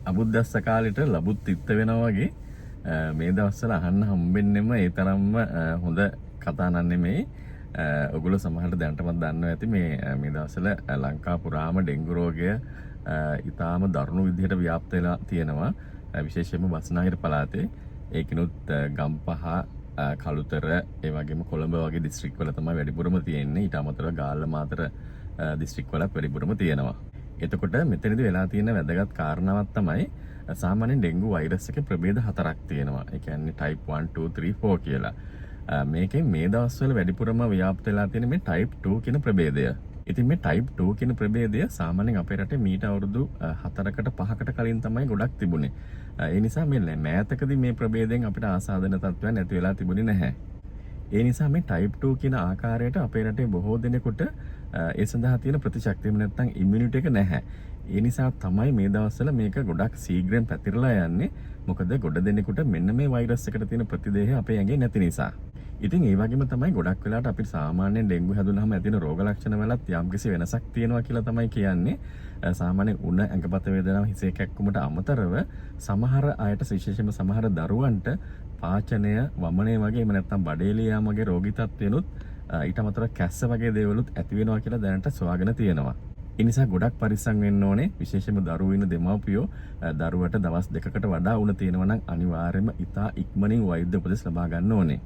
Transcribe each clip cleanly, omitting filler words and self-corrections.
අබුද්දස්ස කාලෙට ලබුත් තිත්ත වෙනවා වගේ මේ දවස්වල අහන්න හම්බෙන්නෙම ඒ තරම්ම හොඳ කතා නන් නෙමෙයි. ඔගොල්ලෝ සමහරට දැනටමත් දන්නවා ඇති මේ දවස්වල ලංකා පුරාම ඩෙන්ගු රෝගය ඉතාම දරුණු විදිහට ව්‍යාප්ත වෙලා තියෙනවා. විශේෂයෙන්ම බස්නාහිර පළාතේ ඒකිනුත් ගම්පහ කළුතර ඒ වගේම කොළඹ වගේ දිස්ත්‍රික් වල තමයි වැඩිපුරම තියෙන්නේ. ඊට අමතරව ගාල්ල මාතර දිස්ත්‍රික් වලත් වැඩිපුරම තියෙනවා. එතකොට මෙතනදී වෙලා තියෙන වැදගත් කාරණාවක් තමයි සාමාන්‍යයෙන් ඩෙන්ගු වෛරස් එකේ ප්‍රභේද 4ක් තියෙනවා. ඒ කියන්නේ type 1 2 3 4 කියලා. මේකෙන් මේ දවස්වල වැඩිපුරම ව්‍යාප්ත වෙලා තියෙන මේ type 2 කියන ප්‍රභේදය. ඉතින් මේ type 2 කියන ප්‍රභේදය සාමාන්‍යයෙන් අපේ රටේ මීට අවුරුදු 4කට 5කට කලින් තමයි ගොඩක් තිබුණේ. ඒ නිසා මේ මෑතකදී මේ ප්‍රභේදයෙන් අපිට ආසාදන තත්ත්වයක් නැති වෙලා තිබුණේ නැහැ. ඒ නිසා මේ type 2 කියන ආකාරයට අපේ රටේ බොහෝ දෙනෙකුට ඒ සඳහා තියෙන ප්‍රතිශක්තියම නැත්නම් ඉම්යුනිටි එක නැහැ. ඒ නිසා තමයි මේ දවස්වල මේක ගොඩක් ශීඝ්‍රයෙන් පැතිරලා යන්නේ. මොකද ගොඩ දෙනෙකුට මෙන්න මේ වෛරස් එකට තියෙන ප්‍රතිදේහය අපේ ඇඟේ නැති නිසා. ඉතින් ඒ වගේම තමයි ගොඩක් වෙලාවට අපි සාමාන්‍යයෙන් ඩෙන්ගු හැදුනහම ඇතින රෝග ලක්ෂණ වලත් යම්කිසි වෙනසක් තියෙනවා කියලා තමයි කියන්නේ. සාමාන්‍යයෙන් උණ ඇඟපත වේදනාව හිසේ කැක්කුමට අමතරව සමහර අයට විශේෂයෙන්ම සමහර දරුවන්ට පාචනය වමනය වගේ එහෙම නැත්නම් බඩේලිය යාම වගේ රෝගී තත්ත්වෙනුත් ඊට අමතරව කැස්ස වගේ දේවලුත් ඇති වෙනවා කියලා දැනට සොයාගෙන තියෙනවා. ඒ නිසා ගොඩක් පරිස්සම් වෙන්න ඕනේ. විශේෂයෙන්ම දරුවෝ ඉන්න දෙමව්පියෝ දරුවට දවස් 2කට වඩා උණ තියෙනවා නම් අනිවාර්යයෙන්ම ඉතා ඉක්මනින් වෛද්‍ය උපදෙස් ලබා ගන්න ඕනේ.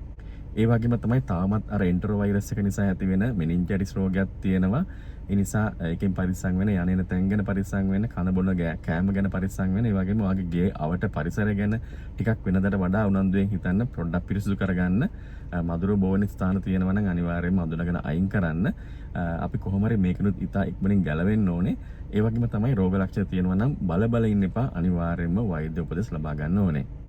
ඒ වගේම තමයි තාමත් අර එන්ටරෝ වෛරස් එක නිසා ඇතිවෙන මෙනින්ජයිටිස් රෝගයක් තියෙනවා. ඒ නිසා ඒකෙන් පරිස්සම් වෙන යන්නේන තැන් ගැන පරිස්සම් වෙන කන බොන කෑම ගැන පරිස්සම් වෙන. ඒ වගේම ඔයගේ ගේ අවට පරිසරය ගැන ටිකක් වෙනදට වඩා උනන්දුවෙන් හිතන්න. පොඩ්ඩක් පිරිසිදු කරගන්න. මදුරු බෝවන ස්ථාන තියෙනවා නම් අනිවාර්යයෙන්ම අඳුනගෙන අයින් කරන්න. අපි කොහොම හරි මේකනුත් ඉතා ඉක්මනින් ගැලවෙන්න ඕනේ. ඒ වගේම තමයි රෝග ලක්ෂණ තියෙනවා නම් බල ඉන්න එපා. අනිවාර්යයෙන්ම වෛද්‍ය උපදෙස් ලබා ගන්න ඕනේ.